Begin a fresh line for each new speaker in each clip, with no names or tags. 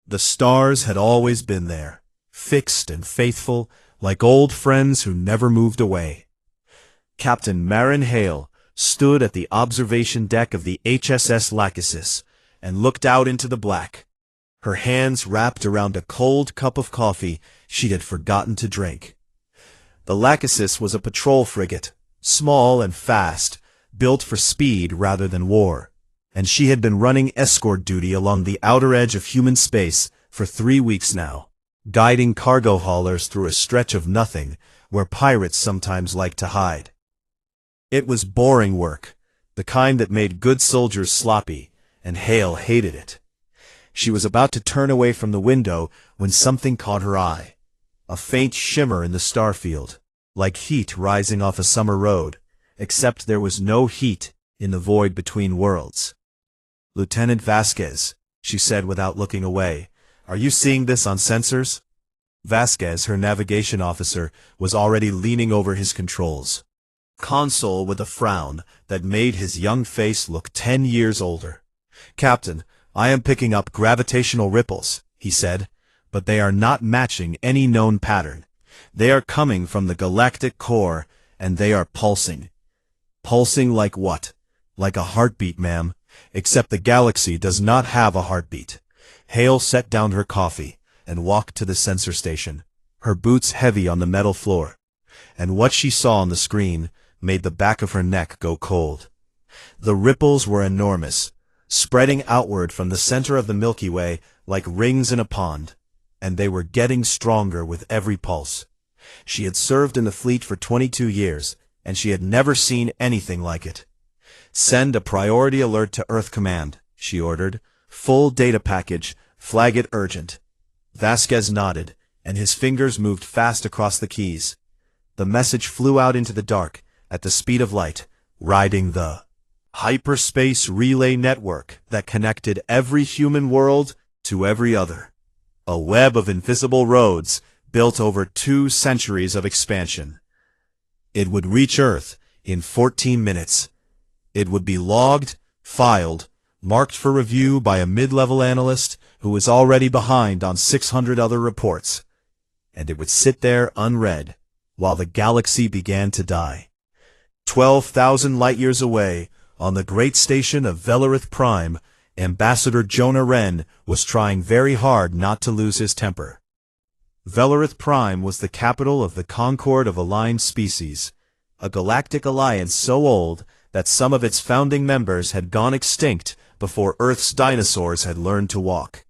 The stars had always been there, fixed and faithful, like old friends who never moved away. Captain Marin Hale stood at the observation deck of the HSS Lachesis and looked out into the black, her hands wrapped around a cold cup of coffee she had forgotten to drink. The Lachesis was a patrol frigate, small and fast, built for speed rather than war, and she had been running escort duty along the outer edge of human space for 3 weeks now, guiding cargo haulers through a stretch of nothing where pirates sometimes like to hide. It was boring work, the kind that made good soldiers sloppy, and Hale hated it. She was about to turn away from the window when something caught her eye. A faint shimmer in the starfield, like heat rising off a summer road, except there was no heat in the void between worlds. "Lieutenant Vasquez," she said without looking away, "are you seeing this on sensors?" Vasquez, her navigation officer, was already leaning over his controls console with a frown that made his young face look 10 years older. "Captain, I am picking up gravitational ripples," he said, "but they are not matching any known pattern. They are coming from the galactic core, and they are pulsing." "Pulsing like what?" "Like a heartbeat, ma'am, except the galaxy does not have a heartbeat." Hale set down her coffee and walked to the sensor station, her boots heavy on the metal floor, and what she saw on the screen made the back of her neck go cold. The ripples were enormous, spreading outward from the center of the Milky Way like rings in a pond, and they were getting stronger with every pulse. She had served in the fleet for 22 years, and she had never seen anything like it. "Send a priority alert to Earth Command," she ordered. "Full data package, flag it urgent." Vasquez nodded, and his fingers moved fast across the keys. The message flew out into the dark, at the speed of light, riding the hyperspace relay network that connected every human world to every other. A web of invisible roads built over 2 centuries of expansion. It would reach Earth in 14 minutes. It would be logged, filed, marked for review by a mid-level analyst who was already behind on 600 other reports, and it would sit there unread while the galaxy began to die. 12,000 light-years away, on the great station of Velarith Prime, Ambassador Jonah Wren was trying very hard not to lose his temper. Velarith Prime was the capital of the Concord of Aligned Species, a galactic alliance so old that some of its founding members had gone extinct before Earth's dinosaurs had learned to walk.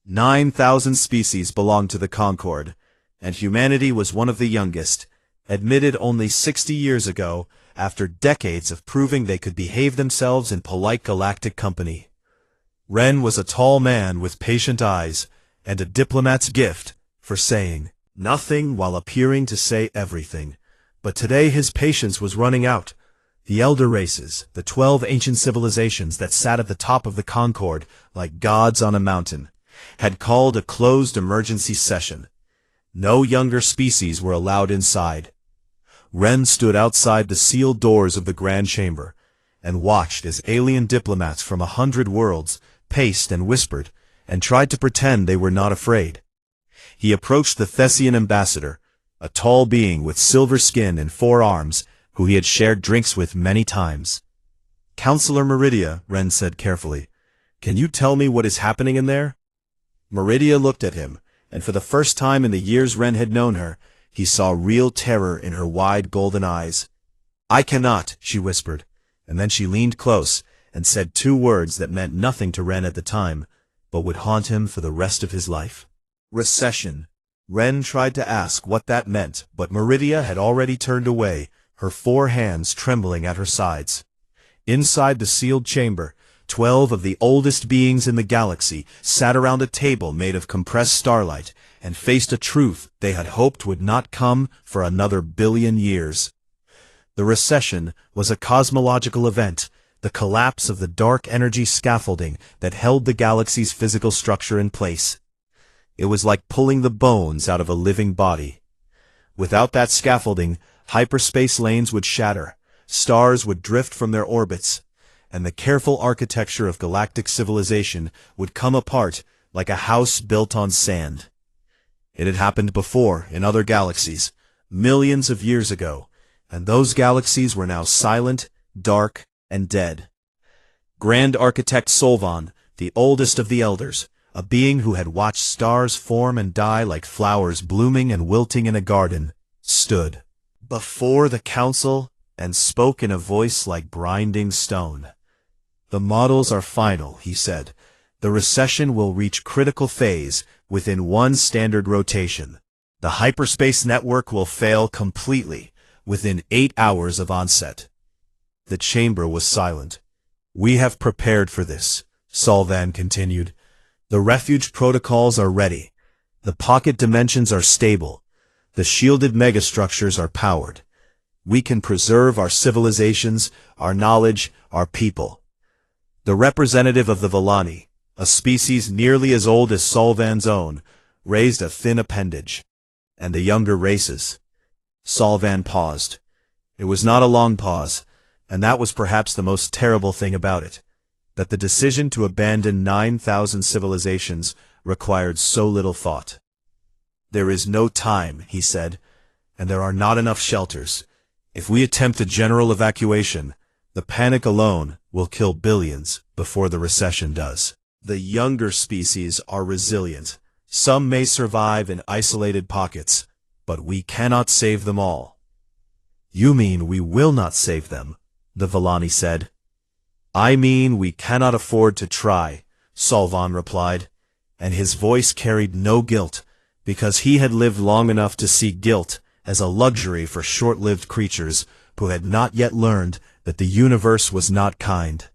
9,000 species belonged to the Concord, and humanity was one of the youngest, admitted only 60 years ago, after decades of proving they could behave themselves in polite galactic company. Wren was a tall man with patient eyes, and a diplomat's gift for saying nothing while appearing to say everything. But today his patience was running out. The elder races, the 12 ancient civilizations that sat at the top of the Concord like gods on a mountain, had called a closed emergency session. No younger species were allowed inside. Wren stood outside the sealed doors of the Grand Chamber and watched as alien diplomats from 100 worlds paced and whispered and tried to pretend they were not afraid. He approached the Thessian ambassador, a tall being with silver skin and 4 arms, who he had shared drinks with many times. "Counselor Meridia," Wren said carefully, "can you tell me what is happening in there?" Meridia looked at him, and for the first time in the years Wren had known her, he saw real terror in her wide golden eyes. "I cannot," she whispered, and then she leaned close and said 2 words that meant nothing to Wren at the time, but would haunt him for the rest of his life. "Recession." Wren tried to ask what that meant, but Meridia had already turned away, her 4 hands trembling at her sides. Inside the sealed chamber, 12 of the oldest beings in the galaxy sat around a table made of compressed starlight and faced a truth they had hoped would not come for another billion years. The recession was a cosmological event, the collapse of the dark energy scaffolding that held the galaxy's physical structure in place. It was like pulling the bones out of a living body. Without that scaffolding, hyperspace lanes would shatter, stars would drift from their orbits, and the careful architecture of galactic civilization would come apart like a house built on sand. It had happened before in other galaxies, millions of years ago, and those galaxies were now silent, dark, and dead. Grand Architect Solvan, the oldest of the elders, a being who had watched stars form and die like flowers blooming and wilting in a garden, stood before the council and spoke in a voice like grinding stone. "The models are final," he said. "The recession will reach critical phase within one standard rotation. The hyperspace network will fail completely within 8 hours of onset." The chamber was silent. "We have prepared for this," Solvan continued. "The refuge protocols are ready. The pocket dimensions are stable. The shielded megastructures are powered. We can preserve our civilizations, our knowledge, our people." The representative of the Villani, a species nearly as old as Solvan's own, raised a thin appendage. "And the younger races." Solvan paused. It was not a long pause, and that was perhaps the most terrible thing about it, that the decision to abandon 9,000 civilizations required so little thought. "There is no time," he said, "and there are not enough shelters. If we attempt a general evacuation, the panic alone will kill billions before the recession does. The younger species are resilient. Some may survive in isolated pockets, but we cannot save them all." "You mean we will not save them?" the Villani said. "I mean we cannot afford to try," Solvan replied, and his voice carried no guilt, because he had lived long enough to see guilt as a luxury for short-lived creatures who had not yet learned that the universe was not kind.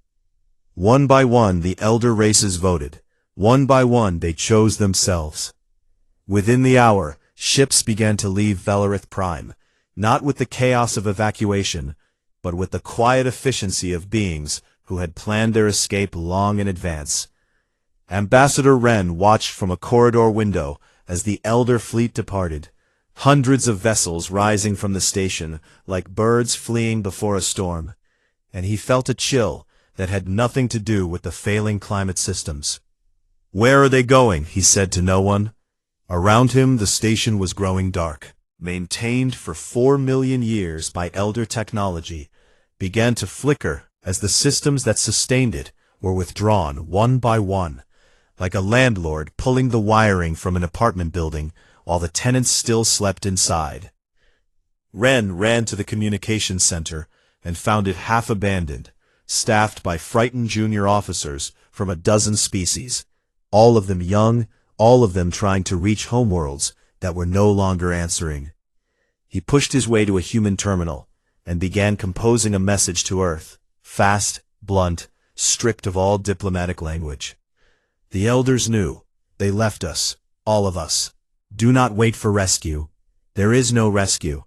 One by one the elder races voted. One by one they chose themselves. Within the hour, ships began to leave Velarith Prime, not with the chaos of evacuation, but with the quiet efficiency of beings who had planned their escape long in advance. Ambassador Wren watched from a corridor window as the elder fleet departed, hundreds of vessels rising from the station like birds fleeing before a storm, and he felt a chill that had nothing to do with the failing climate systems. "Where are they going?" he said to no one. Around him the station was growing dark. Maintained for 4 million years by elder technology, began to flicker as the systems that sustained it were withdrawn one by one, like a landlord pulling the wiring from an apartment building while the tenants still slept inside. Wren ran to the communications center and found it half abandoned, staffed by frightened junior officers from a dozen species, all of them young, all of them trying to reach homeworlds that were no longer answering. He pushed his way to a human terminal and began composing a message to Earth, fast, blunt, stripped of all diplomatic language. The elders knew. They left us, all of us. Do not wait for rescue. There is no rescue.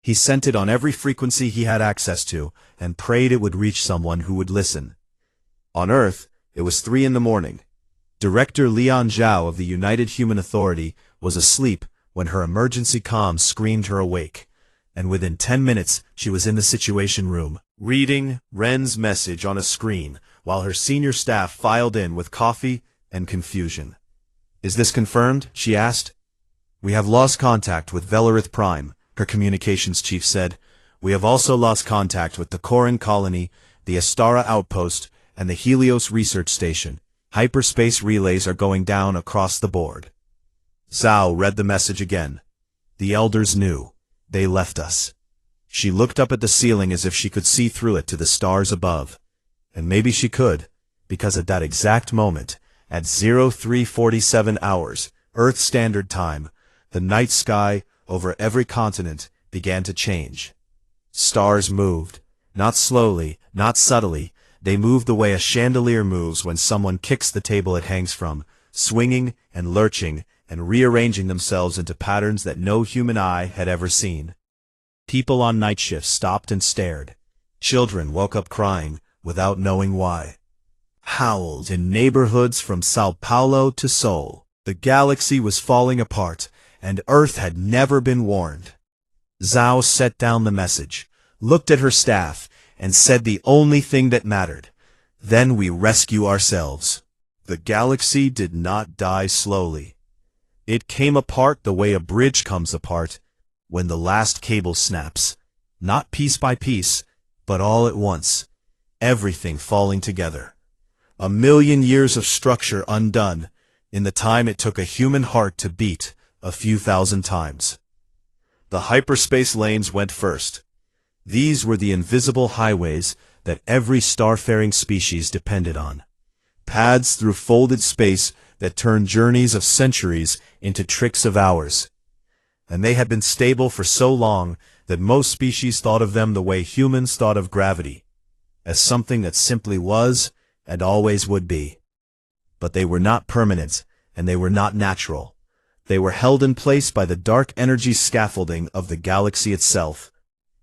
He sent it on every frequency he had access to and prayed it would reach someone who would listen. On Earth, it was 3 a.m. Director Leon Zhao of the United Human Authority was asleep when her emergency comm screamed her awake, and within 10 minutes she was in the Situation Room, reading Wren's message on a screen while her senior staff filed in with coffee and confusion. "Is this confirmed?" she asked. "We have lost contact with Velarith Prime," her communications chief said. "We have also lost contact with the Koran colony, the Astara outpost, and the Helios research station. Hyperspace relays are going down across the board." Zhao read the message again. The elders knew. They left us. She looked up at the ceiling as if she could see through it to the stars above. And maybe she could, because at that exact moment, at 0347 hours, Earth Standard Time, the night sky over every continent began to change. Stars moved, not slowly, not subtly. They moved the way a chandelier moves when someone kicks the table it hangs from, swinging and lurching and rearranging themselves into patterns that no human eye had ever seen. People on night shifts stopped and stared. Children woke up crying without knowing why. Howled in neighborhoods from Sao Paulo to Seoul. The galaxy was falling apart, and Earth had never been warned. Zhao set down the message, looked at her staff, and said the only thing that mattered. "Then we rescue ourselves." The galaxy did not die slowly. It came apart the way a bridge comes apart when the last cable snaps, not piece by piece, but all at once, everything falling together. 1,000,000 years of structure undone in the time it took a human heart to beat a few thousand times. The hyperspace lanes went first. These were the invisible highways that every starfaring species depended on. Paths through folded space that turned journeys of centuries into tricks of hours. And they had been stable for so long that most species thought of them the way humans thought of gravity, as something that simply was and always would be. But they were not permanent, and they were not natural. They were held in place by the dark energy scaffolding of the galaxy itself.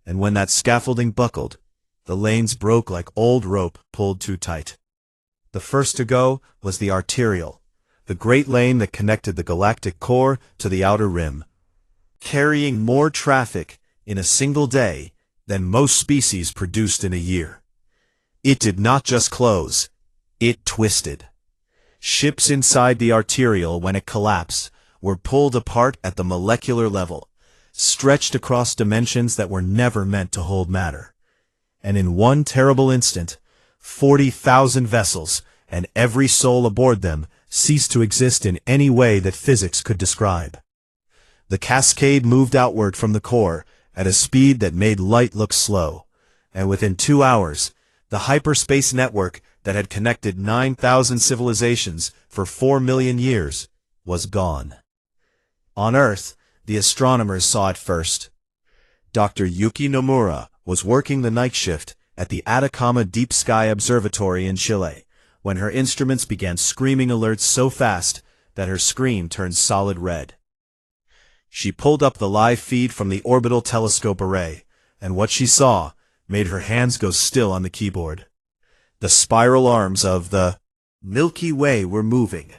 And when that scaffolding buckled, the lanes broke like old rope pulled too tight. The first to go was the arterial, the great lane that connected the galactic core to the outer rim, carrying more traffic in a single day than most species produced in a year. It did not just close, it twisted. Ships inside the arterial, when it collapsed, were pulled apart at the molecular level, stretched across dimensions that were never meant to hold matter. And in one terrible instant, 40,000 vessels, and every soul aboard them, ceased to exist in any way that physics could describe. The cascade moved outward from the core at a speed that made light look slow, and within 2 hours, the hyperspace network that had connected 9,000 civilizations for 4 million years was gone. On Earth, the astronomers saw it first. Dr. Yuki Nomura was working the night shift at the Atacama Deep Sky Observatory in Chile when her instruments began screaming alerts so fast that her screen turned solid red. She pulled up the live feed from the orbital telescope array, and what she saw made her hands go still on the keyboard. The spiral arms of the Milky Way were moving,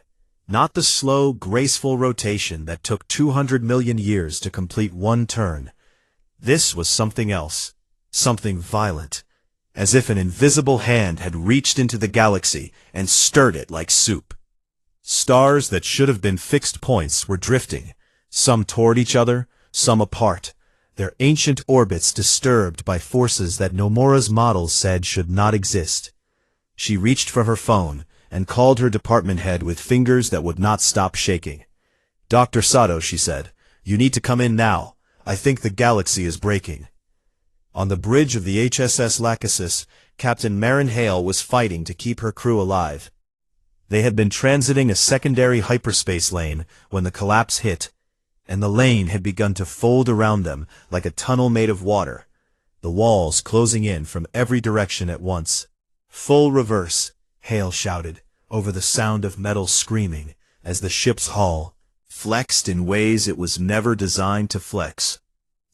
not the slow, graceful rotation that took 200 million years to complete one turn. This was something else, something violent, as if an invisible hand had reached into the galaxy and stirred it like soup. Stars that should have been fixed points were drifting, some toward each other, some apart, their ancient orbits disturbed by forces that Nomura's models said should not exist. She reached for her phone and called her department head with fingers that would not stop shaking. "Dr. Sato," she said, "you need to come in now. I think the galaxy is breaking." On the bridge of the HSS Lachesis, Captain Marin Hale was fighting to keep her crew alive. They had been transiting a secondary hyperspace lane when the collapse hit, and the lane had begun to fold around them like a tunnel made of water, the walls closing in from every direction at once. "Full reverse," Hale shouted, over the sound of metal screaming, as the ship's hull flexed in ways it was never designed to flex.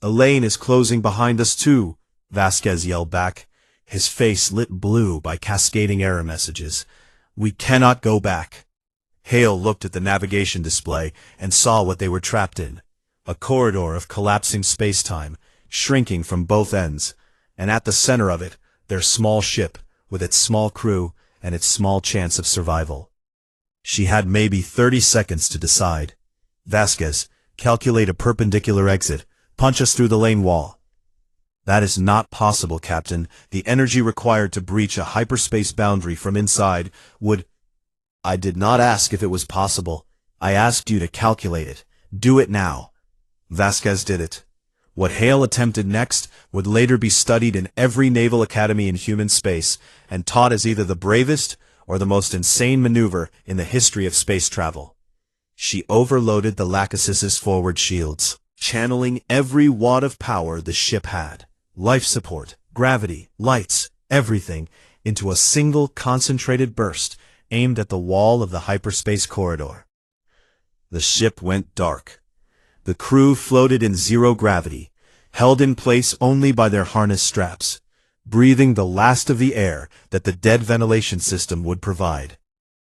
"A lane is closing behind us too," Vasquez yelled back, his face lit blue by cascading error messages. "We cannot go back." Hale looked at the navigation display and saw what they were trapped in, a corridor of collapsing space-time, shrinking from both ends, and at the center of it, their small ship, with its small crew and its small chance of survival. She had maybe 30 seconds to decide. "Vasquez, calculate a perpendicular exit. Punch us through the lane wall." "That is not possible, Captain. The energy required to breach a hyperspace boundary from inside would—" "I did not ask if it was possible. I asked you to calculate it. Do it now." Vasquez did it. What Hale attempted next would later be studied in every naval academy in human space and taught as either the bravest or the most insane maneuver in the history of space travel. She overloaded the Lachesis's forward shields, channeling every watt of power the ship had, life support, gravity, lights, everything, into a single concentrated burst aimed at the wall of the hyperspace corridor. The ship went dark. The crew floated in zero gravity, held in place only by their harness straps, breathing the last of the air that the dead ventilation system would provide.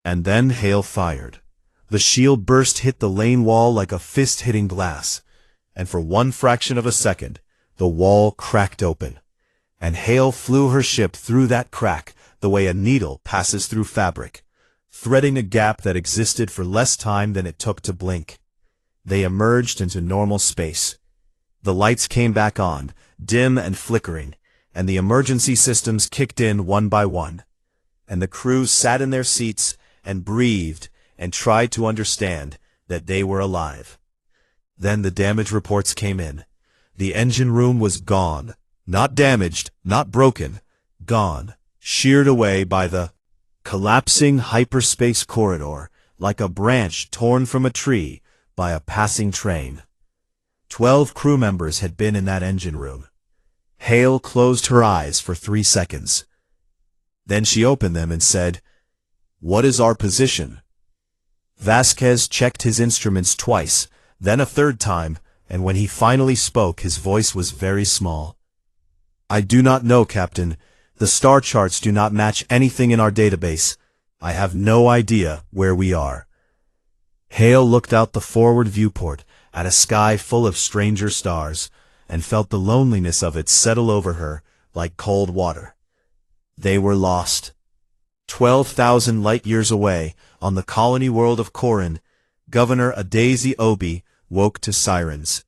And then Hale fired. The shield burst hit the lane wall like a fist hitting glass, and for one fraction of a second, the wall cracked open, and Hale flew her ship through that crack the way a needle passes through fabric, threading a gap that existed for less time than it took to blink. They emerged into normal space. The lights came back on, dim and flickering, and the emergency systems kicked in one by one. And the crew sat in their seats and breathed and tried to understand that they were alive. Then the damage reports came in. The engine room was gone. Not damaged, not broken. Gone. Sheared away by the collapsing hyperspace corridor, like a branch torn from a tree by a passing train. 12 crew members had been in that engine room. Hale closed her eyes for 3 seconds. Then she opened them and said, "What is our position?" Vasquez checked his instruments twice, then a third time, and when he finally spoke, his voice was very small. "I do not know, Captain. The star charts do not match anything in our database. I have no idea where we are." Hale looked out the forward viewport at a sky full of stranger stars, and felt the loneliness of it settle over her like cold water. They were lost. 12,000 light-years away, on the colony world of Corin, Governor Adazi Obi woke to sirens.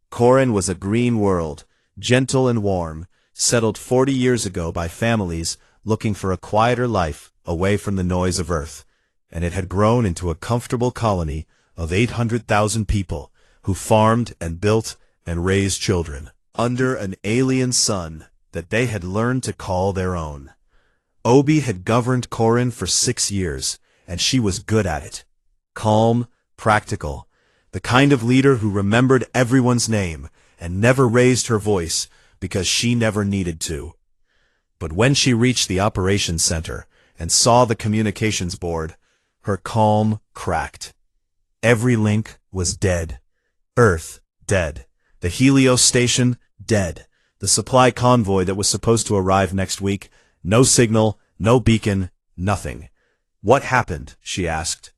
Corin was a green world, gentle and warm, settled 40 years ago by families looking for a quieter life away from the noise of Earth, and it had grown into a comfortable colony of 800,000 people who farmed and built and raised children under an alien sun that they had learned to call their own. Obi had governed Corin for 6 years, and she was good at it. Calm, practical, the kind of leader who remembered everyone's name and never raised her voice because she never needed to. But when she reached the operations center and saw the communications board, her calm cracked. Every link was dead. Earth, dead. The Helios station, dead. The supply convoy that was supposed to arrive next week, no signal, no beacon, nothing. "What happened?" she asked.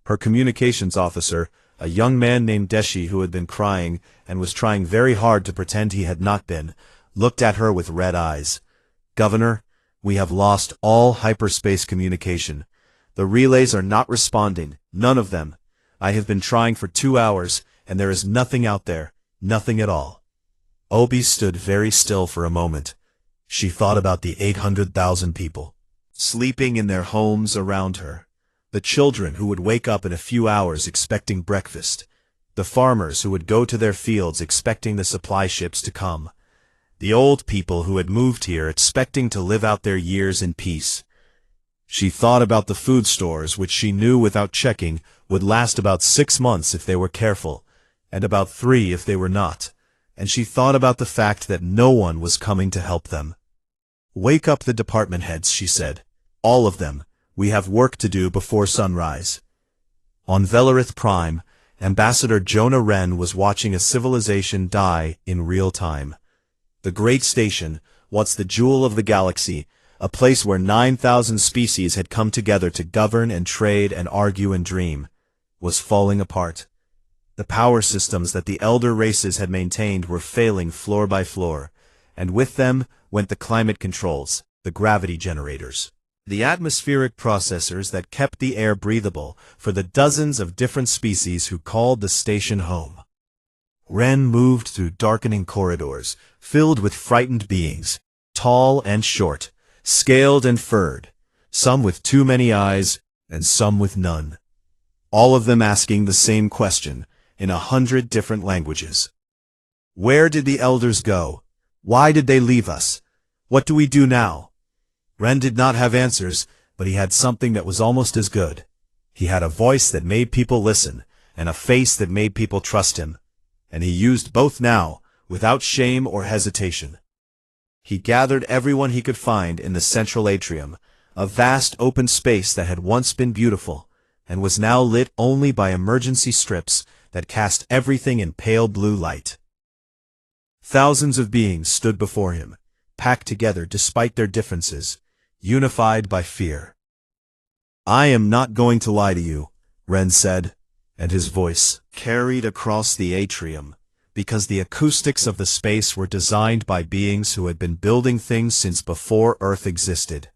Her communications officer, a young man named Deshi who had been crying and was trying very hard to pretend he had not been, looked at her with red eyes. "Governor, we have lost all hyperspace communication. The relays are not responding, none of them. I have been trying for 2 hours, and there is nothing out there, nothing at all." Obi stood very still for a moment. She thought about the 800,000 people sleeping in their homes around her. The children who would wake up in a few hours expecting breakfast. The farmers who would go to their fields expecting the supply ships to come. The old people who had moved here expecting to live out their years in peace. She thought about the food stores which she knew without checking would last about 6 months if they were careful, and about 3 if they were not. And she thought about the fact that no one was coming to help them. "Wake up the department heads," she said. "All of them. We have work to do before sunrise." On Velarith Prime, Ambassador Jonah Wren was watching a civilization die in real time. The great station, once the jewel of the galaxy, a place where 9,000 species had come together to govern and trade and argue and dream, was falling apart. The power systems that the elder races had maintained were failing floor by floor, and with them went the climate controls, the gravity generators, the atmospheric processors that kept the air breathable for the dozens of different species who called the station home. Wren moved through darkening corridors, filled with frightened beings, tall and short, scaled and furred, some with too many eyes and some with none. All of them asking the same question, in 100 different languages. Where did the elders go? Why did they leave us? What do we do now? Wren did not have answers, but he had something that was almost as good. He had a voice that made people listen, and a face that made people trust him. And he used both now, without shame or hesitation. He gathered everyone he could find in the central atrium, a vast open space that had once been beautiful, and was now lit only by emergency strips that cast everything in pale blue light. Thousands of beings stood before him, packed together despite their differences, unified by fear. "I am not going to lie to you," Wren said, and his voice carried across the atrium, because the acoustics of the space were designed by beings who had been building things since before Earth existed.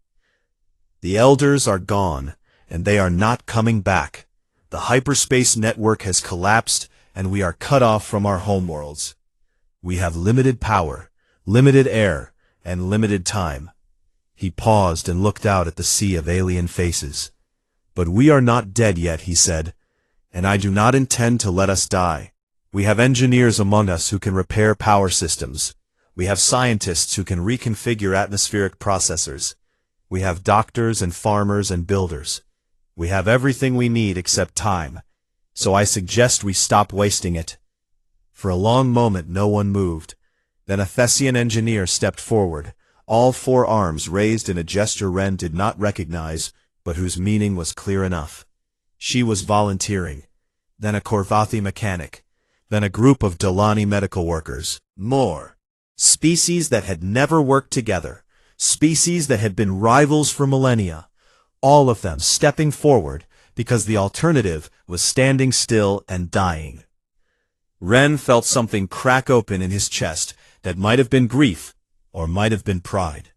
"The elders are gone, and they are not coming back. The hyperspace network has collapsed, and we are cut off from our homeworlds. We have limited power, limited air, and limited time. He paused and looked out at the sea of alien faces. But we are not dead yet, he said, and I do not intend to let us die. We have engineers among us who can repair power systems. We have scientists who can reconfigure atmospheric processors. We have doctors and farmers and builders. We have everything we need except time. So I suggest we stop wasting it. For a long moment no one moved. Then a Thessian engineer stepped forward, all four arms raised in a gesture Ren did not recognize, but whose meaning was clear enough. She was volunteering. Then a Korvathi mechanic. Then a group of Delani medical workers. More. Species that had never worked together. Species that had been rivals for millennia. All of them stepping forward because the alternative was standing still and dying. Ren felt something crack open in his chest that might have been grief or might have been pride.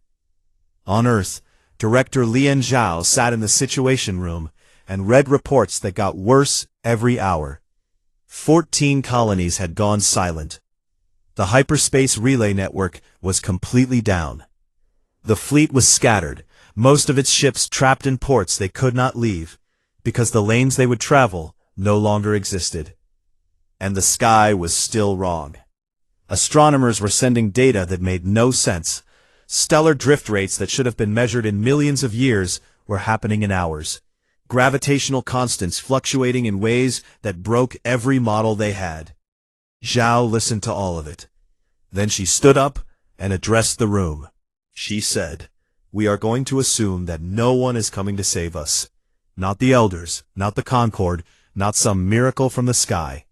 On Earth, Director Lian Zhao sat in the Situation Room and read reports that got worse every hour. 14 colonies had gone silent. The hyperspace relay network was completely down. The fleet was scattered, most of its ships trapped in ports they could not leave, because the lanes they would travel no longer existed. And the sky was still wrong. Astronomers were sending data that made no sense. Stellar drift rates that should have been measured in millions of years were happening in hours. Gravitational constants fluctuating in ways that broke every model they had. Zhao listened to all of it. Then she stood up and addressed the room. She said, "We are going to assume that no one is coming to save us. Not the Elders, not the Concord, not some miracle from the sky.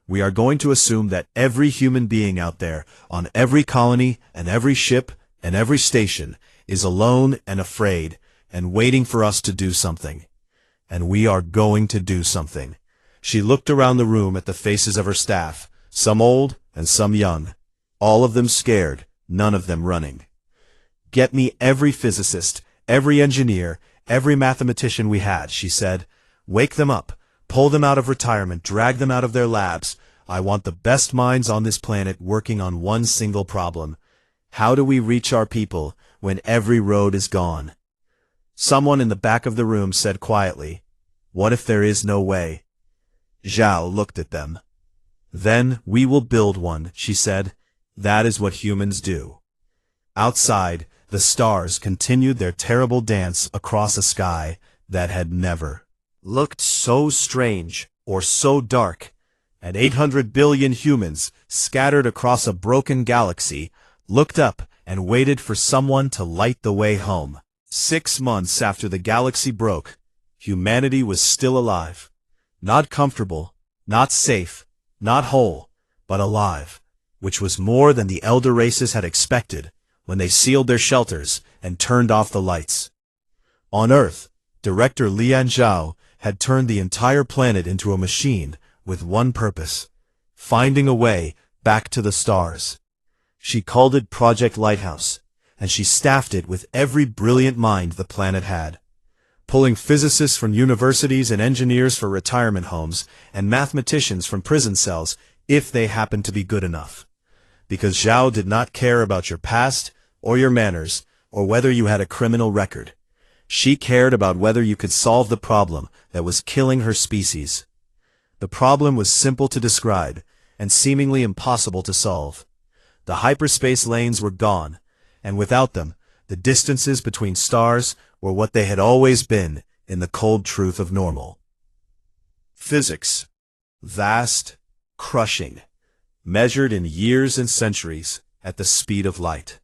We are going to assume that every human being out there, on every colony and every ship and every station, is alone and afraid and waiting for us to do something. And we are going to do something." She looked around the room at the faces of her staff, some old and some young, all of them scared, none of them running. "Get me every physicist, every engineer, every mathematician we had," she said. "Wake them up, pull them out of retirement, drag them out of their labs. I want the best minds on this planet working on one single problem. How do we reach our people when every road is gone?" Someone in the back of the room said quietly, "What if there is no way?" Zhao looked at them. "Then we will build one," she said. "That is what humans do." Outside, the stars continued their terrible dance across a sky that had never looked so strange or so dark, and 800 billion humans, scattered across a broken galaxy, looked up and waited for someone to light the way home. 6 months after the galaxy broke, humanity was still alive. Not comfortable, not safe, not whole, but alive, which was more than the elder races had expected when they sealed their shelters and turned off the lights. On Earth, Director Lian Zhao had turned the entire planet into a machine with one purpose: finding a way back to the stars. She called it Project Lighthouse, and she staffed it with every brilliant mind the planet had, pulling physicists from universities and engineers for retirement homes and mathematicians from prison cells if they happened to be good enough. Because Zhao did not care about your past or your manners or whether you had a criminal record. She cared about whether you could solve the problem that was killing her species. The problem was simple to describe and seemingly impossible to solve. The hyperspace lanes were gone, and without them, the distances between stars were what they had always been in the cold truth of normal. Physics. Vast, crushing, measured in years and centuries at the speed of light.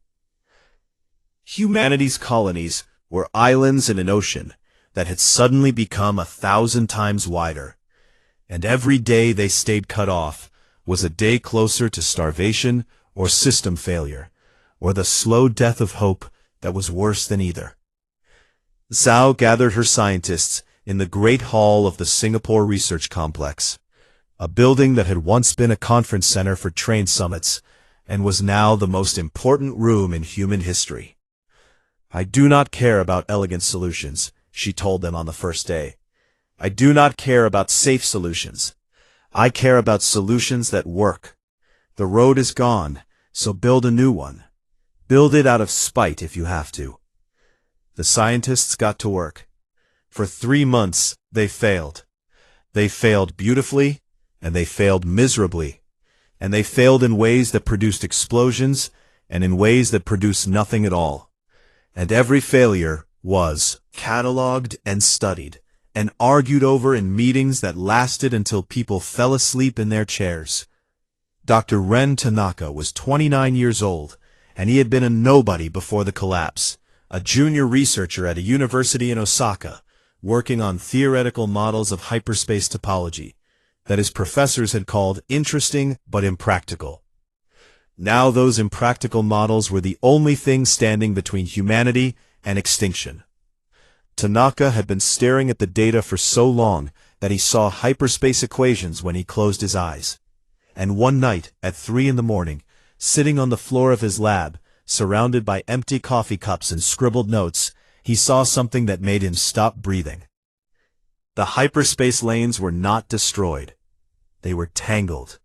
Humanity's colonies were islands in an ocean that had suddenly become 1,000 times wider, and every day they stayed cut off was a day closer to starvation or system failure, or the slow death of hope that was worse than either. Zhao gathered her scientists in the Great Hall of the Singapore Research Complex, a building that had once been a conference center for train summits and was now the most important room in human history. "I do not care about elegant solutions," she told them on the first day. "I do not care about safe solutions. I care about solutions that work. The road is gone, so build a new one. Build it out of spite if you have to." The scientists got to work. For 3 months, they failed. They failed beautifully, and they failed miserably. And they failed in ways that produced explosions, and in ways that produced nothing at all. And every failure was cataloged and studied, and argued over in meetings that lasted until people fell asleep in their chairs. Dr. Ren Tanaka was 29 years old, and he had been a nobody before the collapse, a junior researcher at a university in Osaka, working on theoretical models of hyperspace topology that his professors had called interesting but impractical. Now those impractical models were the only thing standing between humanity and extinction. Tanaka had been staring at the data for so long that he saw hyperspace equations when he closed his eyes. And one night, at 3 in the morning, sitting on the floor of his lab, surrounded by empty coffee cups and scribbled notes, he saw something that made him stop breathing. The hyperspace lanes were not destroyed. They were tangled.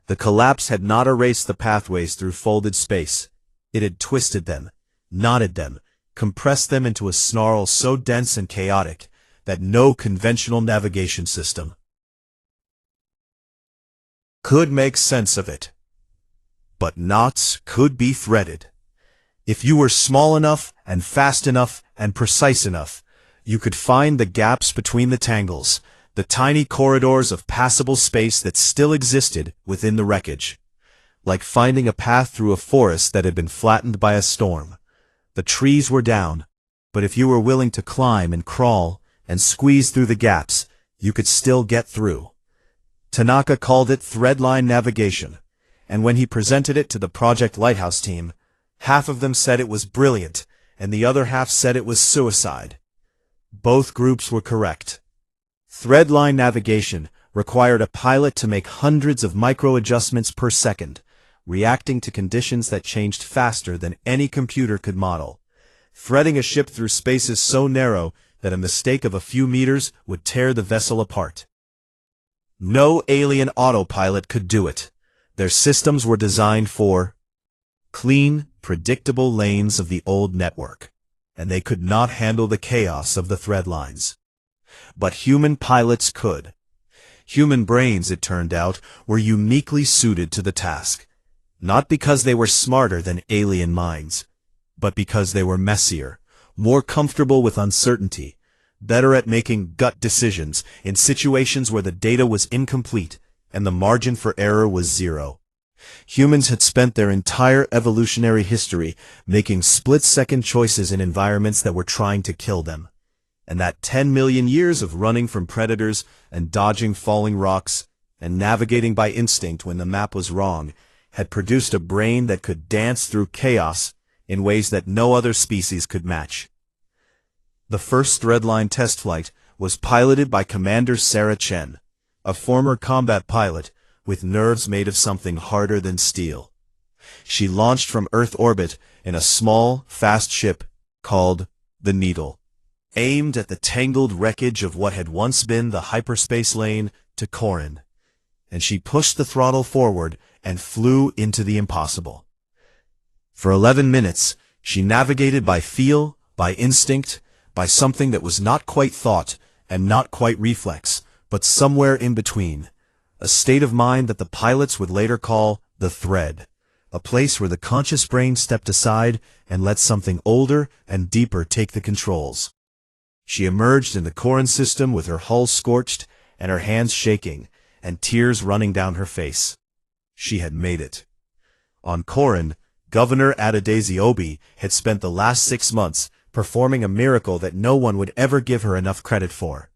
The collapse had not erased the pathways through folded space. It had twisted them, knotted them, compressed them into a snarl so dense and chaotic that no conventional navigation system could make sense of it. But knots could be threaded. If you were small enough and fast enough and precise enough, you could find the gaps between the tangles, the tiny corridors of passable space that still existed within the wreckage. Like finding a path through a forest that had been flattened by a storm. The trees were down, but if you were willing to climb and crawl and squeeze through the gaps, you could still get through. Tanaka called it threadline navigation, and when he presented it to the Project Lighthouse team, half of them said it was brilliant, and the other half said it was suicide. Both groups were correct. Threadline navigation required a pilot to make hundreds of micro-adjustments per second, reacting to conditions that changed faster than any computer could model, threading a ship through spaces so narrow that a mistake of a few meters would tear the vessel apart. No alien autopilot could do it. Their systems were designed for clean, predictable lanes of the old network, and they could not handle the chaos of the thread lines. But human pilots could. Human brains, it turned out, were uniquely suited to the task, not because they were smarter than alien minds, but because they were messier, more comfortable with uncertainty, better at making gut decisions in situations where the data was incomplete and the margin for error was zero. Humans had spent their entire evolutionary history making split-second choices in environments that were trying to kill them. And that 10 million years of running from predators and dodging falling rocks and navigating by instinct when the map was wrong had produced a brain that could dance through chaos in ways that no other species could match. The first threadline test flight was piloted by Commander Sarah Chen, a former combat pilot with nerves made of something harder than steel. She launched from Earth orbit in a small, fast ship called the Needle, aimed at the tangled wreckage of what had once been the hyperspace lane to Corin, and she pushed the throttle forward and flew into the impossible. For 11 minutes, she navigated by feel, by instinct, by something that was not quite thought and not quite reflex, but somewhere in between, a state of mind that the pilots would later call the thread, a place where the conscious brain stepped aside and let something older and deeper take the controls. She emerged in the Corin system with her hull scorched and her hands shaking and tears running down her face. She had made it. On Corin, Governor Adedesi Obi had spent the last 6 months performing a miracle that no one would ever give her enough credit for.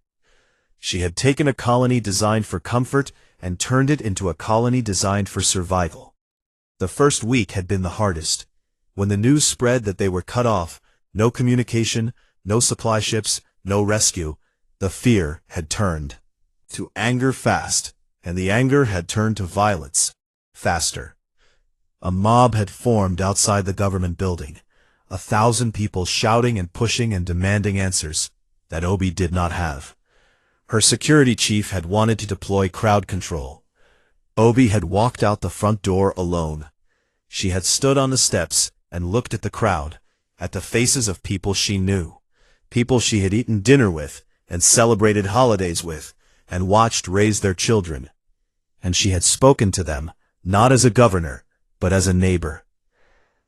She had taken a colony designed for comfort and turned it into a colony designed for survival. The first week had been the hardest. When the news spread that they were cut off, no communication, no supply ships, no rescue, the fear had turned to anger fast, and the anger had turned to violence faster. A mob had formed outside the government building, 1,000 people shouting and pushing and demanding answers. that Obi did not have. Her security chief had wanted to deploy crowd control. Obi had walked out the front door alone. She had stood on the steps and looked at the crowd, at the faces of people she knew, people she had eaten dinner with and celebrated holidays with, and watched raise their children. And she had spoken to them, not as a governor, but as a neighbor.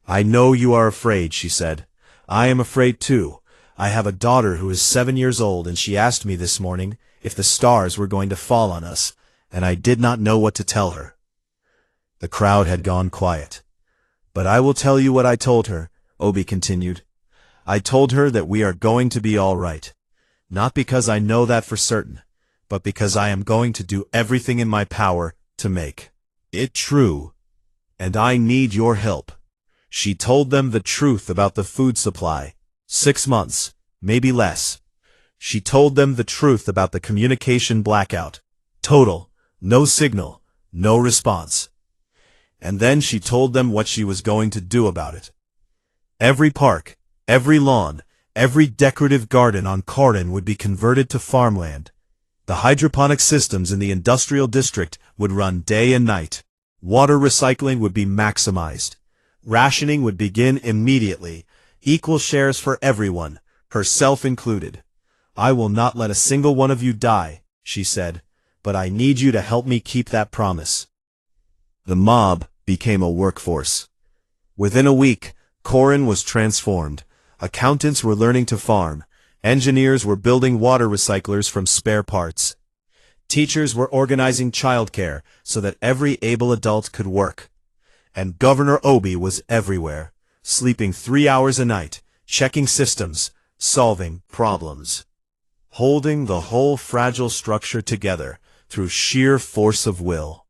"I know you are afraid," she said. "I am afraid too. I have a daughter who is 7 years old, and she asked me this morning if the stars were going to fall on us, and I did not know what to tell her." The crowd had gone quiet. "But I will tell you what I told her," Obi continued. "I told her that we are going to be all right. Not because I know that for certain, but because I am going to do everything in my power to make it true. And I need your help." She told them the truth about the food supply. 6 months, maybe less. She told them the truth about the communication blackout. Total, no signal, no response. And then she told them what she was going to do about it. Every park, every lawn, every decorative garden on Korin would be converted to farmland. The hydroponic systems in the industrial district would run day and night. Water recycling would be maximized. Rationing would begin immediately. Equal shares for everyone, herself included. "I will not let a single one of you die," she said, "but I need you to help me keep that promise." The mob became a workforce. Within a week, Korin was transformed. Accountants were learning to farm. Engineers were building water recyclers from spare parts. Teachers were organizing childcare so that every able adult could work. And Governor Obi was everywhere, sleeping 3 hours a night, checking systems, solving problems, holding the whole fragile structure together through sheer force of will.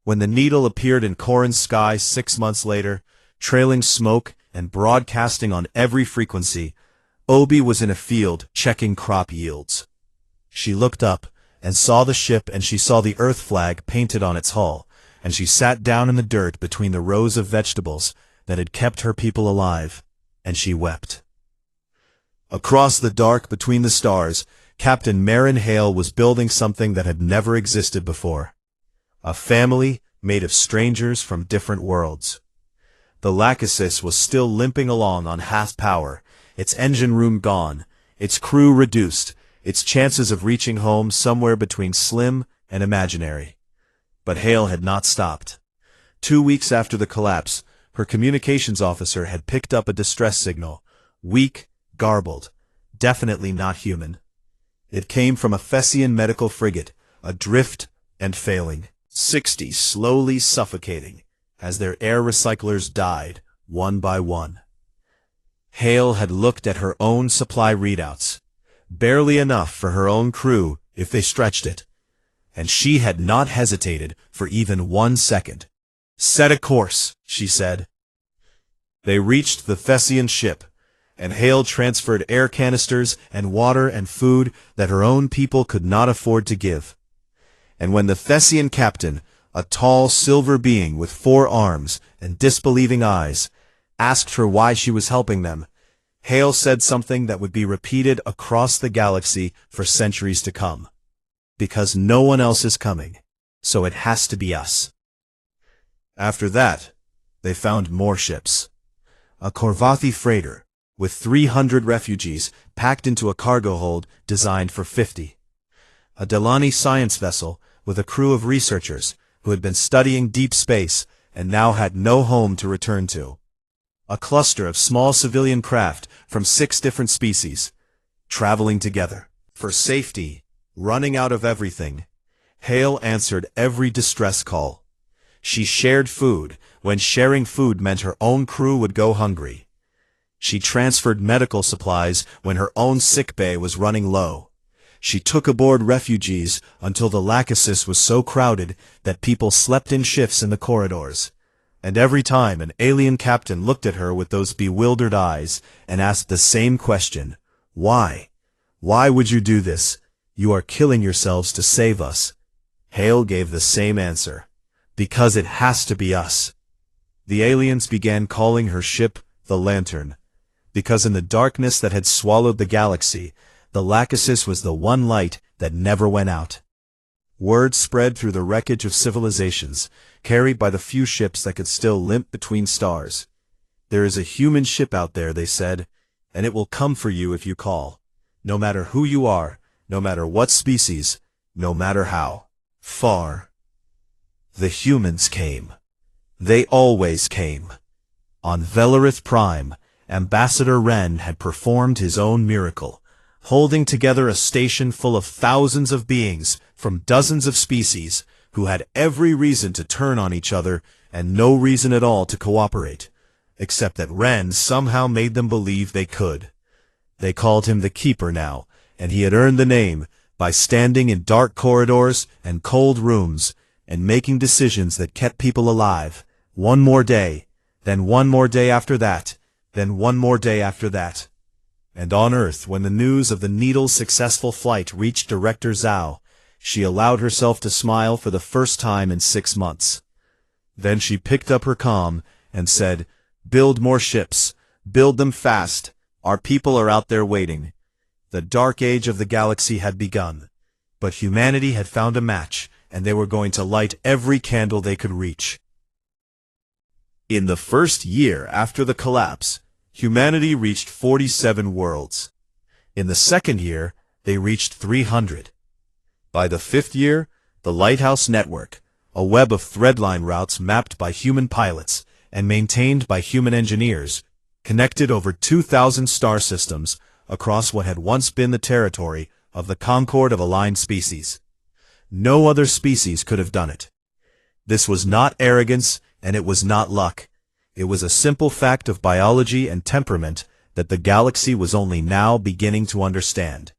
When the needle appeared in Korin's sky 6 months later, trailing smoke and broadcasting on every frequency, Obi was in a field checking crop yields. She looked up and saw the ship, and she saw the Earth flag painted on its hull, and she sat down in the dirt between the rows of vegetables that had kept her people alive, and she wept. Across the dark between the stars, Captain Marin Hale was building something that had never existed before. A family made of strangers from different worlds. The Lachesis was still limping along on half power, its engine room gone, its crew reduced, its chances of reaching home somewhere between slim and imaginary. But Hale had not stopped. 2 weeks after the collapse, her communications officer had picked up a distress signal, weak, garbled, definitely not human. It came from a Thessian medical frigate, adrift and failing, 60 slowly suffocating, as their air recyclers died, one by one. Hale had looked at her own supply readouts, barely enough for her own crew if they stretched it, and she had not hesitated for even 1 second. "Set a course," she said. They reached the Thessian ship, and Hale transferred air canisters and water and food that her own people could not afford to give. And when the Thessian captain, a tall silver being with 4 arms and disbelieving eyes, asked her why she was helping them, Hale said something that would be repeated across the galaxy for centuries to come. "Because no one else is coming, so it has to be us." After that, they found more ships. A Korvathi freighter, with 300 refugees packed into a cargo hold designed for 50. A Delani science vessel with a crew of researchers who had been studying deep space and now had no home to return to. A cluster of small civilian craft from 6 different species, traveling together. For safety, running out of everything, Hale answered every distress call. She shared food when sharing food meant her own crew would go hungry. She transferred medical supplies when her own sickbay was running low. She took aboard refugees until the Lachesis was so crowded that people slept in shifts in the corridors. And every time an alien captain looked at her with those bewildered eyes and asked the same question, "Why? Why would you do this? You are killing yourselves to save us." Hale gave the same answer. "Because it has to be us." The aliens began calling her ship the Lantern, because in the darkness that had swallowed the galaxy, The Lachesis was the one light that never went out. Word spread through the wreckage of civilizations, carried by the few ships that could still limp between stars. There is a human ship out there, they said, and it will come for you if you call. No matter who you are, no matter what species, no matter how far. The humans came. They always came. On Velarith Prime, Ambassador Wren had performed his own miracle, holding together a station full of thousands of beings from dozens of species who had every reason to turn on each other and no reason at all to cooperate, except that Wren somehow made them believe they could. They called him the Keeper now, and he had earned the name by standing in dark corridors and cold rooms and making decisions that kept people alive. One more day, then one more day after that, then one more day after that. And on Earth, when the news of the Needle's successful flight reached Director Zhao, she allowed herself to smile for the first time in 6 months. Then she picked up her comm and said, "Build more ships. Build them fast. Our people are out there waiting." The dark age of the galaxy had begun, but humanity had found a match, and they were going to light every candle they could reach. In the first year after the collapse, humanity reached 47 worlds. In the second year, they reached 300. By the fifth year, the Lighthouse Network, a web of threadline routes mapped by human pilots and maintained by human engineers, connected over 2,000 star systems across what had once been the territory of the Concord of aligned species. No other species could have done it. This was not arrogance, and it was not luck. It was a simple fact of biology and temperament that the galaxy was only now beginning to understand.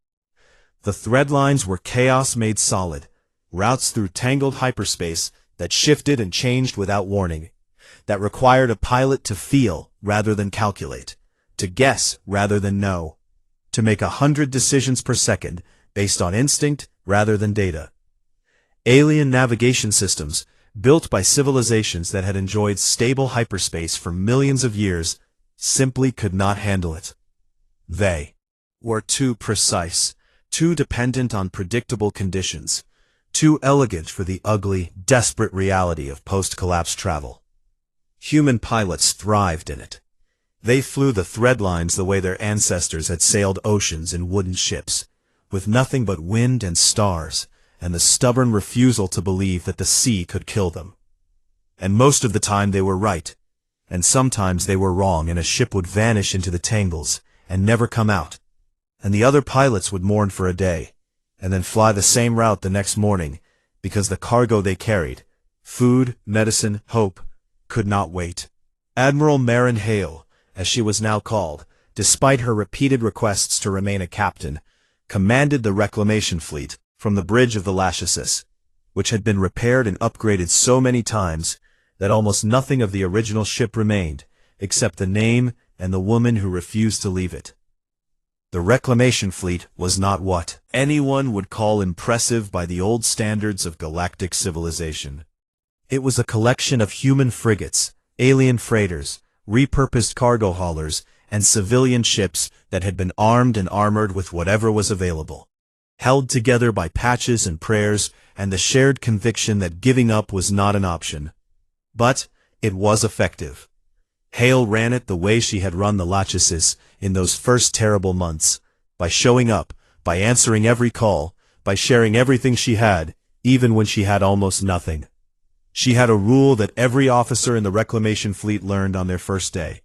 The thread lines were chaos made solid, routes through tangled hyperspace that shifted and changed without warning, that required a pilot to feel rather than calculate, to guess rather than know, to make 100 decisions per second based on instinct rather than data. Alien navigation systems, built by civilizations that had enjoyed stable hyperspace for millions of years, simply could not handle it. They were too precise, too dependent on predictable conditions, too elegant for the ugly, desperate reality of post-collapse travel. Human pilots thrived in it. They flew the thread lines the way their ancestors had sailed oceans in wooden ships, with nothing but wind and stars, and the stubborn refusal to believe that the sea could kill them. And most of the time they were right, and sometimes they were wrong, and a ship would vanish into the tangles and never come out, and the other pilots would mourn for a day, and then fly the same route the next morning, because the cargo they carried, food, medicine, hope, could not wait. Admiral Marin Hale, as she was now called, despite her repeated requests to remain a captain, commanded the reclamation fleet from the bridge of the Lachesis, which had been repaired and upgraded so many times that almost nothing of the original ship remained, except the name and the woman who refused to leave it. The reclamation fleet was not what anyone would call impressive by the old standards of galactic civilization. It was a collection of human frigates, alien freighters, repurposed cargo haulers, and civilian ships that had been armed and armored with whatever was available, held together by patches and prayers and the shared conviction that giving up was not an option. But it was effective. Hale ran it the way she had run the Lachesis in those first terrible months, by showing up, by answering every call, by sharing everything she had, even when she had almost nothing. She had a rule that every officer in the reclamation fleet learned on their first day.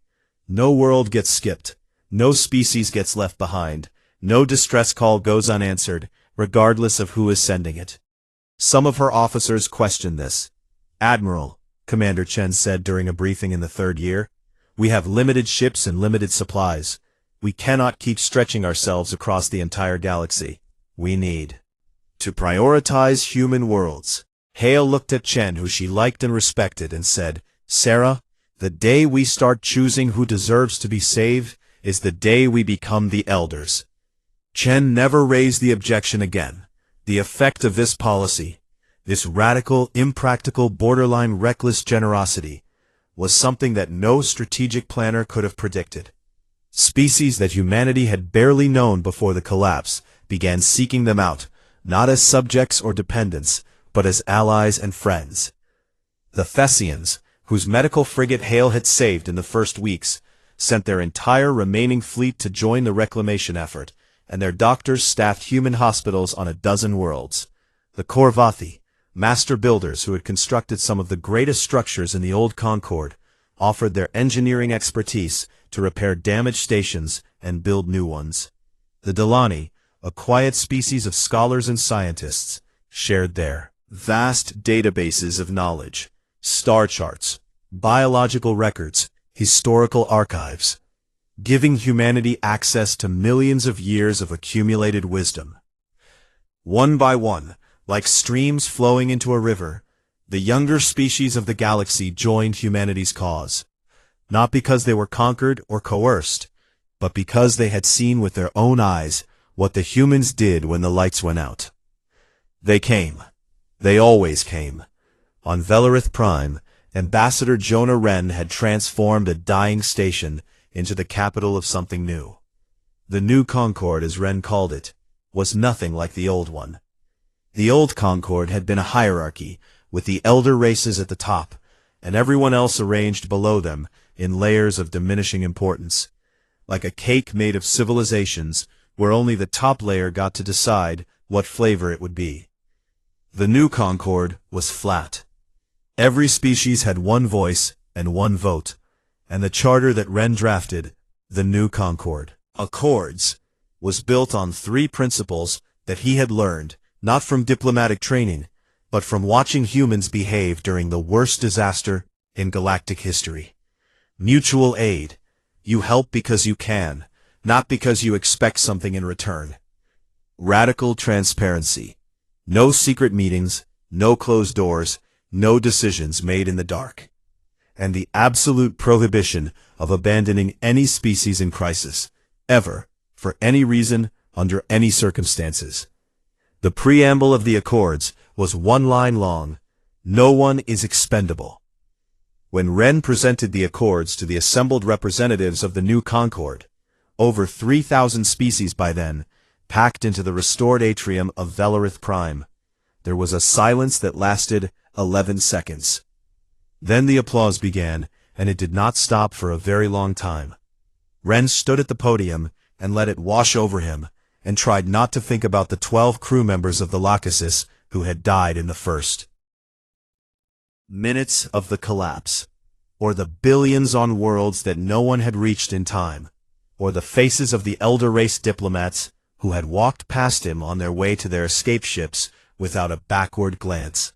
No world gets skipped. No species gets left behind. No distress call goes unanswered, regardless of who is sending it. Some of her officers questioned this. "Admiral," Commander Chen said during a briefing in the third year, "we have limited ships and limited supplies. We cannot keep stretching ourselves across the entire galaxy. We need to prioritize human worlds." Hale looked at Chen, who she liked and respected, and said, "Sarah, the day we start choosing who deserves to be saved is the day we become the elders." Chen never raised the objection again. The effect of this policy, this radical, impractical, borderline reckless generosity, was something that no strategic planner could have predicted. Species that humanity had barely known before the collapse began seeking them out, not as subjects or dependents, but as allies and friends. The Thessians, whose medical frigate Hale had saved in the first weeks, sent their entire remaining fleet to join the reclamation effort, and their doctors staffed human hospitals on a dozen worlds. The Korvathi, master builders who had constructed some of the greatest structures in the old Concord, offered their engineering expertise to repair damaged stations and build new ones. The Delani, a quiet species of scholars and scientists, shared their vast databases of knowledge, star charts, biological records, historical archives, giving humanity access to millions of years of accumulated wisdom. One by one, like streams flowing into a river, the younger species of the galaxy joined humanity's cause, not because they were conquered or coerced, but because they had seen with their own eyes what the humans did when the lights went out. They came. They always came. On Velarith Prime, Ambassador Jonah Wren had transformed a dying station into the capital of something new. The new Concord, as Wren called it, was nothing like the old one. The old Concord had been a hierarchy, with the elder races at the top, and everyone else arranged below them in layers of diminishing importance, like a cake made of civilizations where only the top layer got to decide what flavor it would be. The new Concord was flat. Every species had one voice and one vote, and the charter that Wren drafted, the new Concord Accords, was built on three principles that he had learned, not from diplomatic training, but from watching humans behave during the worst disaster in galactic history. Mutual aid. You help because you can, not because you expect something in return. Radical transparency. No secret meetings, no closed doors, no decisions made in the dark. And the absolute prohibition of abandoning any species in crisis, ever, for any reason, under any circumstances. The preamble of the Accords was one line long: no one is expendable. When Wren presented the Accords to the assembled representatives of the new Concord, over 3,000 species by then, packed into the restored atrium of Velarith Prime, there was a silence that lasted 11 seconds. Then the applause began, and it did not stop for a very long time. Wren stood at the podium and let it wash over him, and tried not to think about the 12 crew members of the Lachesis who had died in the first minutes of the collapse, or the billions on worlds that no one had reached in time, or the faces of the elder race diplomats who had walked past him on their way to their escape ships without a backward glance.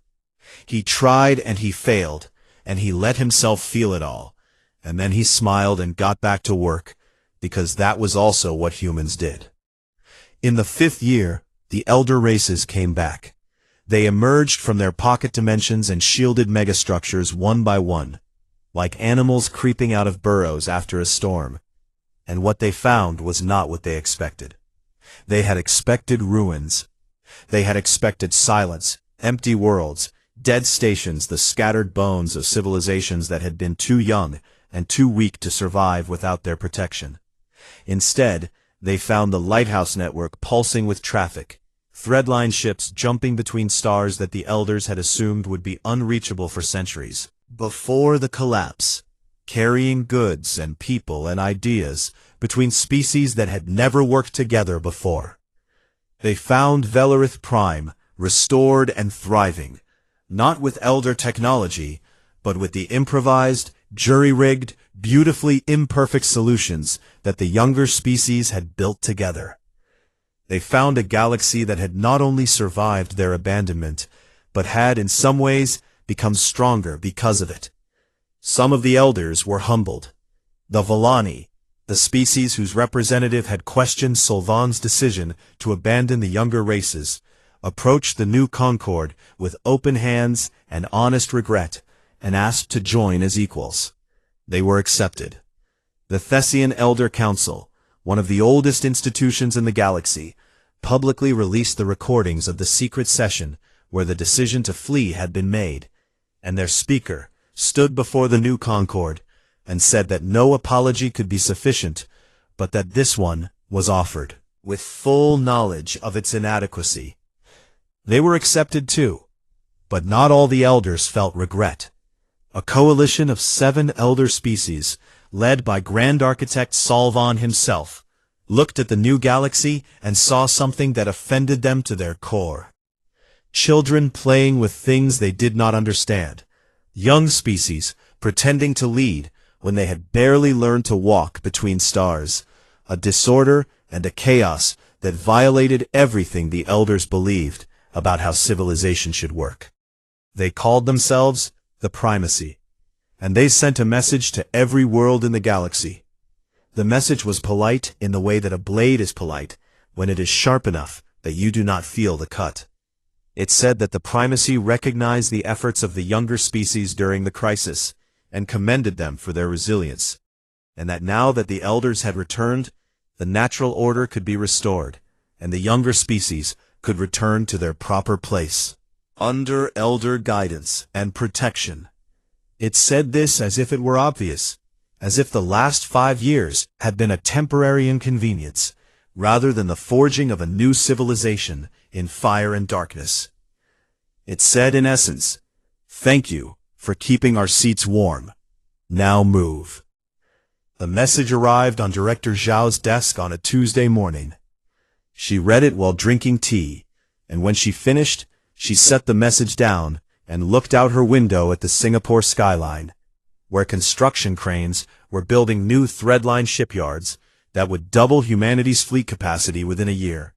He tried and he failed, and he let himself feel it all, and then he smiled and got back to work, because that was also what humans did. In the 5th year, the elder races came back. They emerged from their pocket dimensions and shielded megastructures one by one, like animals creeping out of burrows after a storm. And what they found was not what they expected. They had expected ruins. They had expected silence, empty worlds, dead stations, the scattered bones of civilizations that had been too young and too weak to survive without their protection. Instead, they found the lighthouse network pulsing with traffic, threadline ships jumping between stars that the elders had assumed would be unreachable for centuries before the collapse, carrying goods and people and ideas between species that had never worked together before. They found Velarith Prime restored and thriving, not with elder technology, but with the improvised, jury-rigged, beautifully imperfect solutions that the younger species had built together. They found a galaxy that had not only survived their abandonment, but had in some ways become stronger because of it. Some of the elders were humbled. The Volani, the species whose representative had questioned Solvan's decision to abandon the younger races, approached the new Concord with open hands and honest regret, and asked to join as equals. They were accepted. The Thessian Elder Council, one of the oldest institutions in the galaxy, publicly released the recordings of the secret session where the decision to flee had been made, and their speaker stood before the new Concord and said that no apology could be sufficient, but that this one was offered, with full knowledge of its inadequacy. They were accepted too, but not all the elders felt regret. A coalition of 7 elder species, led by Grand Architect Solvon himself, looked at the new galaxy and saw something that offended them to their core. Children playing with things they did not understand. Young species pretending to lead when they had barely learned to walk between stars. A disorder and a chaos that violated everything the elders believed about how civilization should work. They called themselves the Primacy, and they sent a message to every world in the galaxy. The message was polite in the way that a blade is polite when it is sharp enough that you do not feel the cut. It said that the Primacy recognized the efforts of the younger species during the crisis and commended them for their resilience, and that now that the elders had returned, the natural order could be restored, and the younger species could return to their proper place, under elder guidance and protection. It said this as if it were obvious, as if the last 5 years had been a temporary inconvenience, rather than the forging of a new civilization in fire and darkness. It said in essence, "Thank you for keeping our seats warm. Now move." The message arrived on Director Zhao's desk on a Tuesday morning. She read it while drinking tea, and when she finished, she set the message down and looked out her window at the Singapore skyline, where construction cranes were building new threadline shipyards that would double humanity's fleet capacity within a year.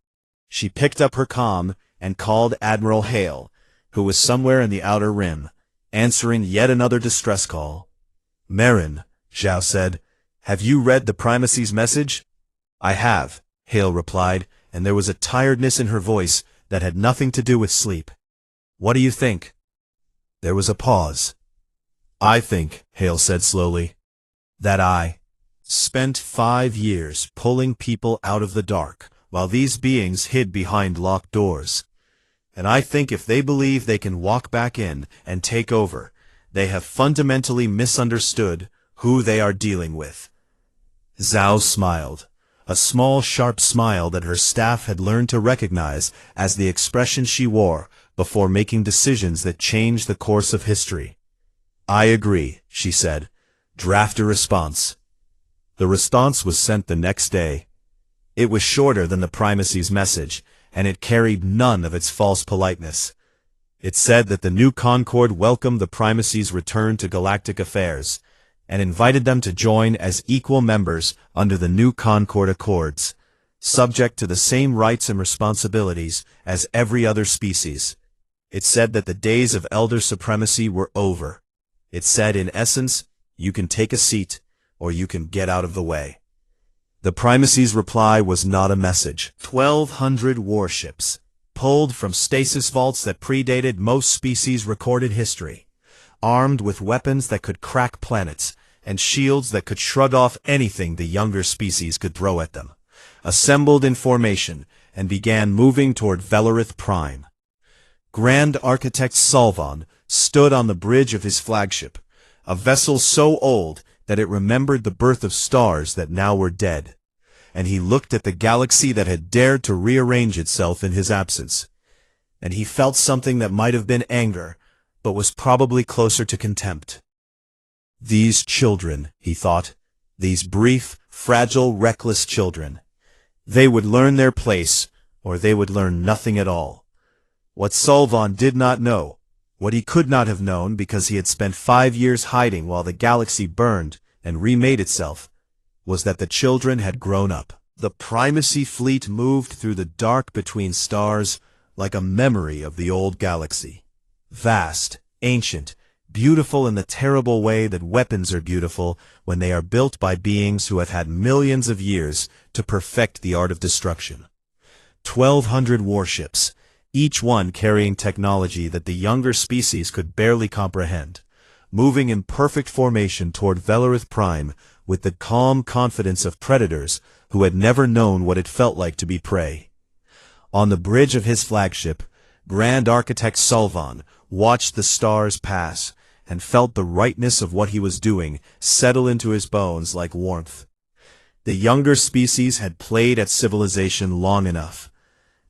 She picked up her comm and called Admiral Hale, who was somewhere in the Outer Rim, answering yet another distress call. "Marin," Zhao said, "have you read the Primacy's message?" "I have," Hale replied, and there was a tiredness in her voice that had nothing to do with sleep. "What do you think?" There was a pause. "I think," Hale said slowly, "that I spent 5 years pulling people out of the dark while these beings hid behind locked doors. And I think if they believe they can walk back in and take over, they have fundamentally misunderstood who they are dealing with." Zhao smiled, a small sharp smile that her staff had learned to recognize as the expression she wore before making decisions that changed the course of history. "I agree," she said. "Draft a response." The response was sent the next day. It was shorter than the Primacy's message, and it carried none of its false politeness. It said that the new Concord welcomed the Primacy's return to galactic affairs, and invited them to join as equal members under the new Concord Accords, subject to the same rights and responsibilities as every other species. It said that the days of elder supremacy were over. It said, in essence, you can take a seat, or you can get out of the way. The Primacy's reply was not a message. 1,200 warships, pulled from stasis vaults that predated most species' recorded history, armed with weapons that could crack planets, and shields that could shrug off anything the younger species could throw at them, assembled in formation and began moving toward Velarith Prime. Grand Architect Solvon stood on the bridge of his flagship, a vessel so old that it remembered the birth of stars that now were dead, and he looked at the galaxy that had dared to rearrange itself in his absence, and he felt something that might have been anger, but was probably closer to contempt. These children, he thought, these brief, fragile, reckless children. They would learn their place, or they would learn nothing at all. What Solvon did not know, what he could not have known because he had spent 5 years hiding while the galaxy burned and remade itself, was that the children had grown up. The Primacy fleet moved through the dark between stars like a memory of the old galaxy. Vast, ancient, beautiful in the terrible way that weapons are beautiful when they are built by beings who have had millions of years to perfect the art of destruction. 1,200 warships, each one carrying technology that the younger species could barely comprehend, moving in perfect formation toward Velarith Prime with the calm confidence of predators who had never known what it felt like to be prey. On the bridge of his flagship, Grand Architect Solvon watched the stars pass and felt the rightness of what he was doing settle into his bones like warmth. The younger species had played at civilization long enough.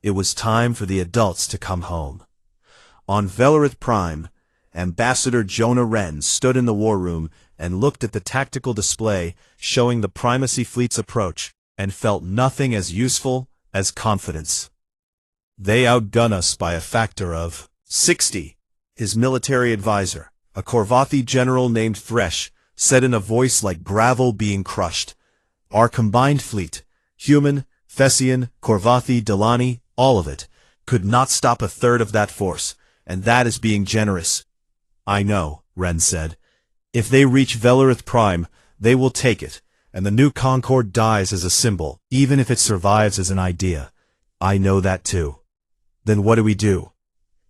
It was time for the adults to come home. On Velareth Prime, Ambassador Jonah Wren stood in the war room and looked at the tactical display showing the primacy fleet's approach and felt nothing as useful as confidence. "They outgun us by a factor of 60, his military advisor, a Korvathi general named Thresh, said in a voice like gravel being crushed. "Our combined fleet, human, Thessian, Korvathi, Delani, all of it, could not stop a third of that force, and that is being generous." "I know," Wren said. "If they reach Velareth Prime, they will take it, and the new Concord dies as a symbol, even if it survives as an idea. I know that too." "Then what do we do?"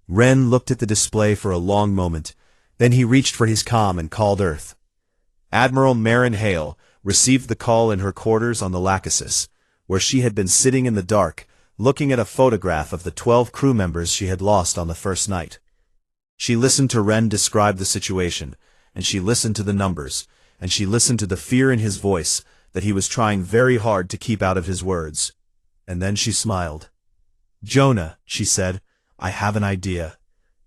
Wren looked at the display for a long moment. Then he reached for his comm and called Earth. Admiral Marin Hale received the call in her quarters on the Lachesis, where she had been sitting in the dark, looking at a photograph of the 12 crew members she had lost on the first night. She listened to Wren describe the situation, and she listened to the numbers, and she listened to the fear in his voice that he was trying very hard to keep out of his words. And then she smiled. "Jonah," she said, "I have an idea.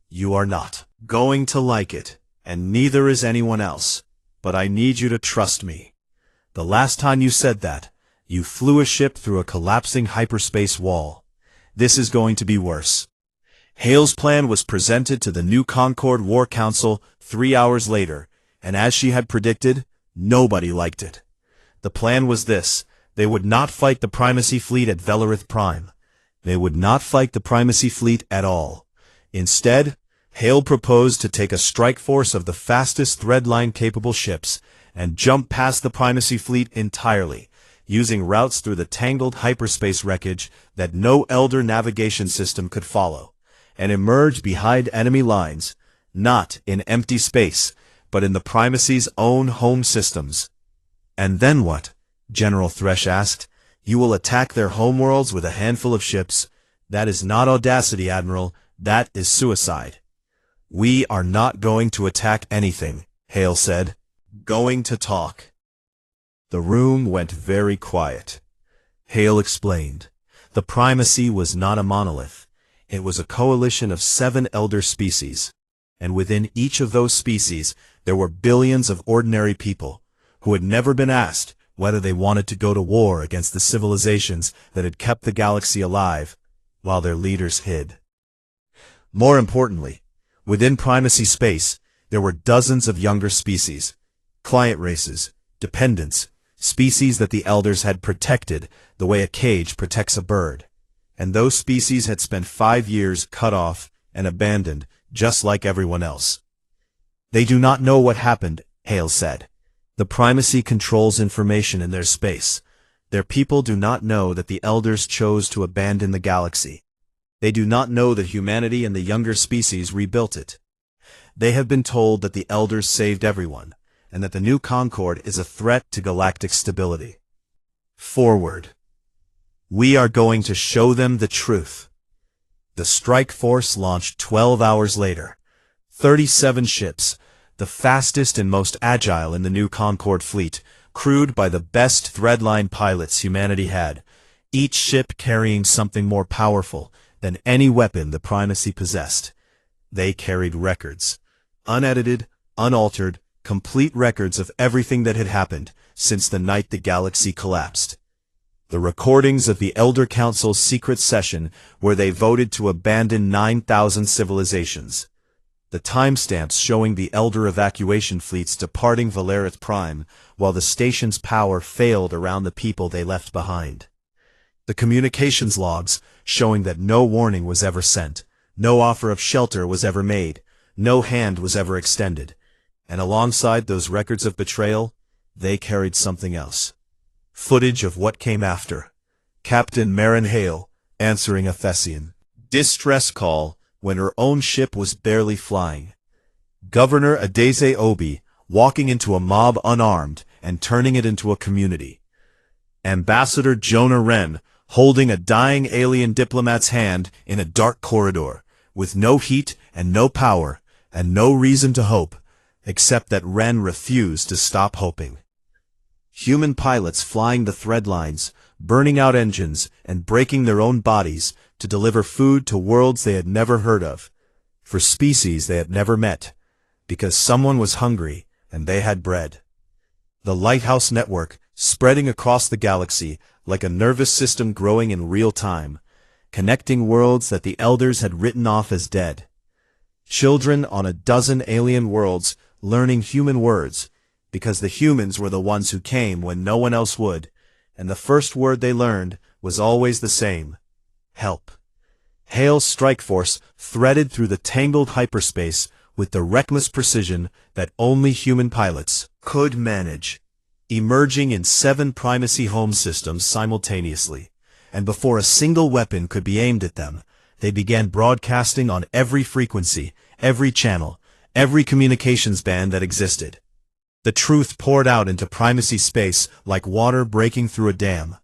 You are not going to like it, and neither is anyone else, but I need you to trust me. The last time you said that, you flew a ship through a collapsing hyperspace wall. This is going to be worse." Hale's plan was presented to the New Concord War Council 3 hours later, and as she had predicted, nobody liked it. The plan was this: they would not fight the Primacy Fleet at Velareth Prime. They would not fight the Primacy Fleet at all. Instead, Hale proposed to take a strike force of the fastest threadline-capable ships and jump past the Primacy Fleet entirely, using routes through the tangled hyperspace wreckage that no Elder navigation system could follow, and emerge behind enemy lines, not in empty space, but in the Primacy's own home systems. "And then what?" General Thresh asked. "You will attack their homeworlds with a handful of ships? That is not audacity, Admiral. That is suicide." "We are not going to attack anything," Hale said. "Going to talk." The room went very quiet. Hale explained. The Primacy was not a monolith. It was a coalition of 7 elder species, and within each of those species there were billions of ordinary people who had never been asked whether they wanted to go to war against the civilizations that had kept the galaxy alive while their leaders hid. More importantly, within Primacy space, there were dozens of younger species, client races, dependents, species that the elders had protected the way a cage protects a bird. And those species had spent 5 years cut off and abandoned, just like everyone else. "They do not know what happened," Hale said. "The Primacy controls information in their space. Their people do not know that the elders chose to abandon the galaxy. They do not know that humanity and the younger species rebuilt it. They have been told that the elders saved everyone, and that the New Concord is a threat to galactic stability. Forward. We are going to show them the truth." The strike force launched 12 hours later. 37 ships, the fastest and most agile in the New Concord fleet, crewed by the best threadline pilots humanity had, each ship carrying something more powerful than any weapon the Primacy possessed. They carried records. Unedited, unaltered, complete records of everything that had happened since the night the galaxy collapsed. The recordings of the Elder Council's secret session where they voted to abandon 9,000 civilizations. The timestamps showing the Elder evacuation fleets departing Velareth Prime while the station's power failed around the people they left behind. The communications logs showing that no warning was ever sent, no offer of shelter was ever made, no hand was ever extended. And alongside those records of betrayal, they carried something else. Footage of what came after. Captain Marin Hale answering a Thessian distress call when her own ship was barely flying. Governor Adeze Obi walking into a mob unarmed and turning it into a community. Ambassador Jonah Wren holding a dying alien diplomat's hand in a dark corridor, with no heat and no power and no reason to hope, except that Wren refused to stop hoping. Human pilots flying the thread lines, burning out engines, and breaking their own bodies to deliver food to worlds they had never heard of, for species they had never met, because someone was hungry and they had bread. The Lighthouse Network, spreading across the galaxy like a nervous system growing in real time, connecting worlds that the elders had written off as dead. Children on a dozen alien worlds learning human words, because the humans were the ones who came when no one else would, and the first word they learned was always the same: help. Hale's strike force threaded through the tangled hyperspace with the reckless precision that only human pilots could manage, emerging in 7 primacy home systems simultaneously, and before a single weapon could be aimed at them, they began broadcasting on every frequency, every channel, every communications band that existed. The truth poured out into primacy space like water breaking through a dam.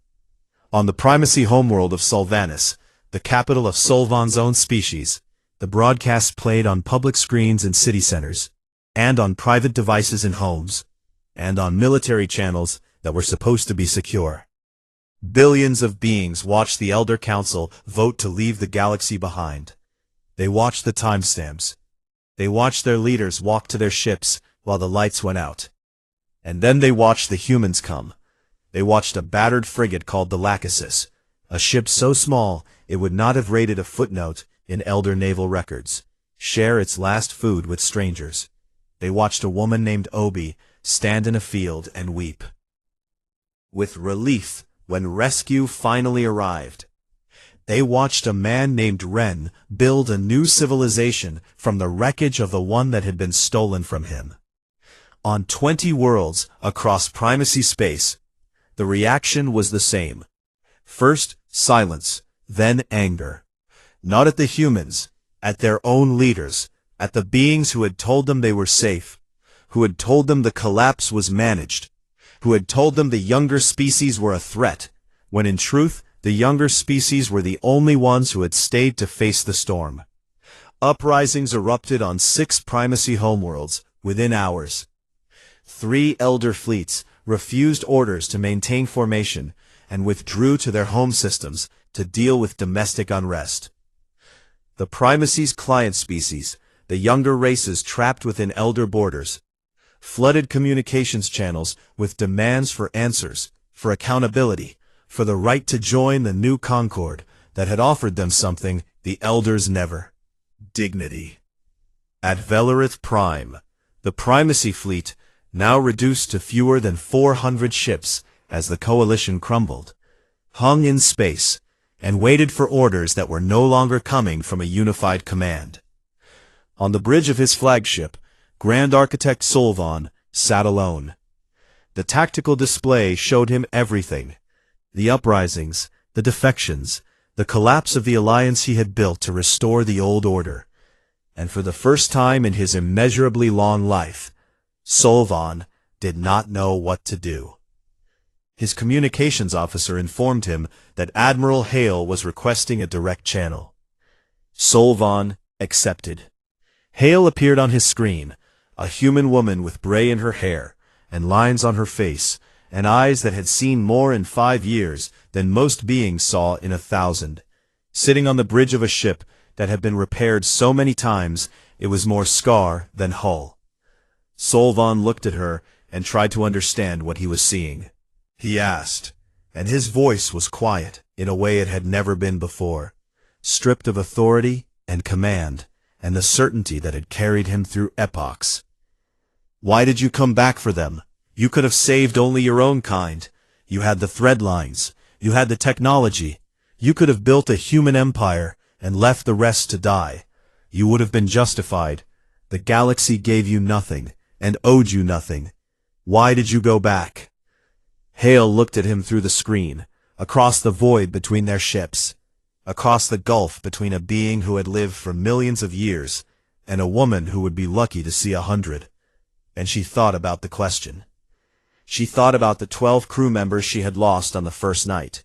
On the primacy homeworld of Solvanus, the capital of Solvan's own species, the broadcast played on public screens in city centers, and on private devices in homes, and on military channels that were supposed to be secure. Billions of beings watched the Elder Council vote to leave the galaxy behind. They watched the timestamps. They watched their leaders walk to their ships while the lights went out. And then they watched the humans come. They watched a battered frigate called the Lachesis, a ship so small it would not have rated a footnote in Elder naval records, share its last food with strangers. They watched a woman named Obi stand in a field and weep with relief when rescue finally arrived. They watched a man named Ren build a new civilization from the wreckage of the one that had been stolen from him. On 20 worlds across primacy space, the reaction was the same. First, silence, then anger. Not at the humans, at their own leaders, at the beings who had told them they were safe, who had told them the collapse was managed, who had told them the younger species were a threat, when in truth, the younger species were the only ones who had stayed to face the storm. Uprisings erupted on 6 primacy homeworlds within hours. 3 elder fleets refused orders to maintain formation and withdrew to their home systems to deal with domestic unrest. The primacy's client species, the younger races trapped within elder borders, flooded communications channels with demands for answers, for accountability, for the right to join the new Concord that had offered them something the elders never: dignity. At Velarith Prime, the primacy fleet, now reduced to fewer than 400 ships as the coalition crumbled, hung in space and waited for orders that were no longer coming from a unified command. On the bridge of his flagship, Grand Architect Solvan sat alone. The tactical display showed him everything: the uprisings, the defections, the collapse of the alliance he had built to restore the old order. And for the first time in his immeasurably long life, Solvan did not know what to do. His communications officer informed him that Admiral Hale was requesting a direct channel. Solvan accepted. Hale appeared on his screen, a human woman with gray in her hair, and lines on her face, and eyes that had seen more in 5 years than most beings saw in 1,000, sitting on the bridge of a ship that had been repaired so many times it was more scar than hull. Solvan looked at her and tried to understand what he was seeing. He asked, and his voice was quiet in a way it had never been before, stripped of authority and command and the certainty that had carried him through epochs. "Why did you come back for them? You could have saved only your own kind. You had the thread lines. You had the technology. You could have built a human empire and left the rest to die. You would have been justified. The galaxy gave you nothing and owed you nothing. Why did you go back?" Hale looked at him through the screen, across the void between their ships, across the gulf between a being who had lived for millions of years and a woman who would be lucky to see 100. And she thought about the question. She thought about the 12 crew members she had lost on the first night.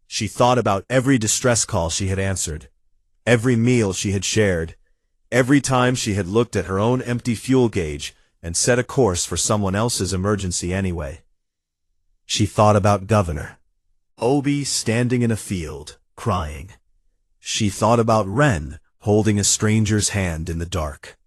She thought about every distress call she had answered, every meal she had shared, every time she had looked at her own empty fuel gauge and set a course for someone else's emergency anyway. She thought about Governor Obi standing in a field, crying. She thought about Ren holding a stranger's hand in the dark.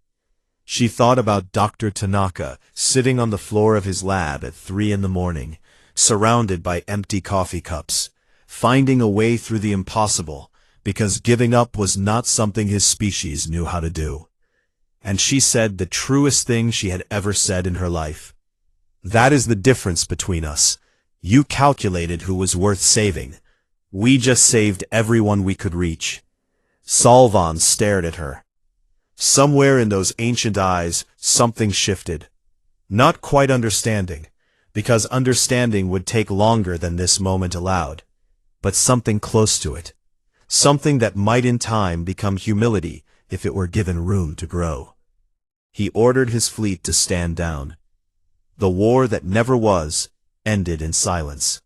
She thought about Dr. Tanaka sitting on the floor of his lab at 3 in the morning, surrounded by empty coffee cups, finding a way through the impossible, because giving up was not something his species knew how to do. And she said the truest thing she had ever said in her life. That is the difference between us. You calculated who was worth saving. We just saved everyone we could reach. Salvan stared at her. Somewhere in those ancient eyes, something shifted. Not quite understanding, because understanding would take longer than this moment allowed, but something close to it. Something that might in time become humility if it were given room to grow. He ordered his fleet to stand down. The war that never was ended in silence.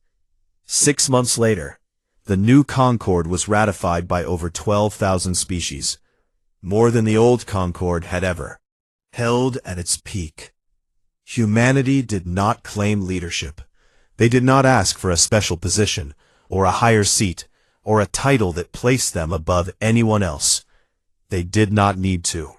6 months later, the new Concord was ratified by over 12,000 species, more than the old Concord had ever held at its peak. Humanity did not claim leadership. They did not ask for a special position, or a higher seat, or a title that placed them above anyone else. They did not need to.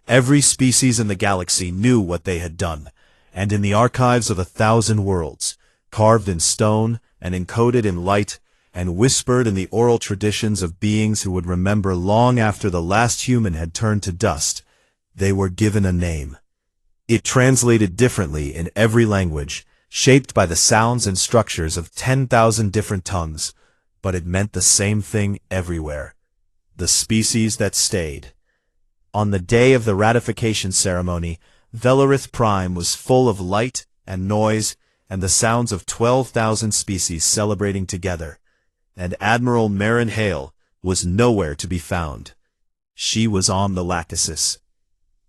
Every species in the galaxy knew what they had done, and in the archives of 1,000 worlds, carved in stone and encoded in light, and whispered in the oral traditions of beings who would remember long after the last human had turned to dust, they were given a name. It translated differently in every language, shaped by the sounds and structures of 10,000 different tongues, but it meant the same thing everywhere. The species that stayed. On the day of the ratification ceremony, Velarith Prime was full of light and noise and the sounds of 12,000 species celebrating together, and Admiral Marin Hale was nowhere to be found. She was on the Lachesis.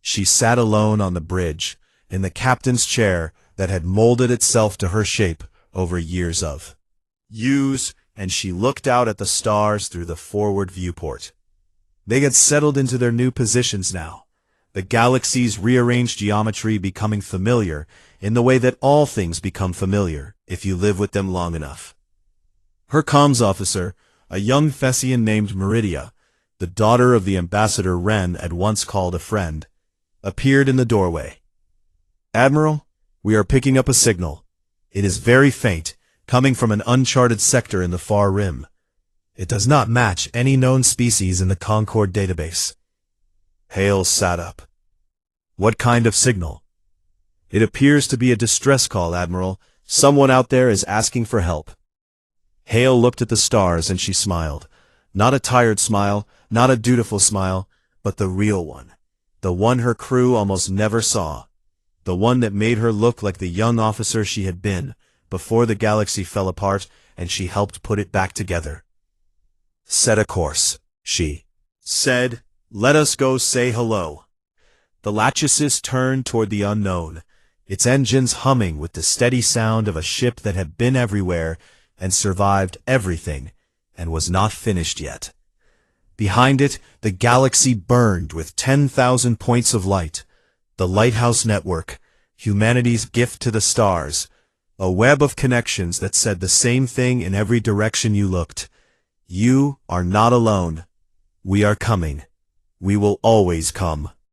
She sat alone on the bridge, in the captain's chair that had molded itself to her shape over years of use, and she looked out at the stars through the forward viewport. They had settled into their new positions now, the galaxy's rearranged geometry becoming familiar in the way that all things become familiar if you live with them long enough. Her comms officer, a young Thessian named Meridia, the daughter of the ambassador Ren had once called a friend, appeared in the doorway. "Admiral, we are picking up a signal. It is very faint, coming from an uncharted sector in the far rim. It does not match any known species in the Concord database." Hale sat up. "What kind of signal?" "It appears to be a distress call, Admiral. Someone out there is asking for help." Hale looked at the stars and she smiled. Not a tired smile, not a dutiful smile, but the real one. The one her crew almost never saw. The one that made her look like the young officer she had been before the galaxy fell apart and she helped put it back together. "Set a course," she said. "Let us go say hello." The Lachesis turned toward the unknown, its engines humming with the steady sound of a ship that had been everywhere and survived everything and was not finished yet. Behind it, the galaxy burned with 10,000 points of light, the Lighthouse Network, humanity's gift to the stars, a web of connections that said the same thing in every direction you looked. You are not alone. We are coming. We will always come.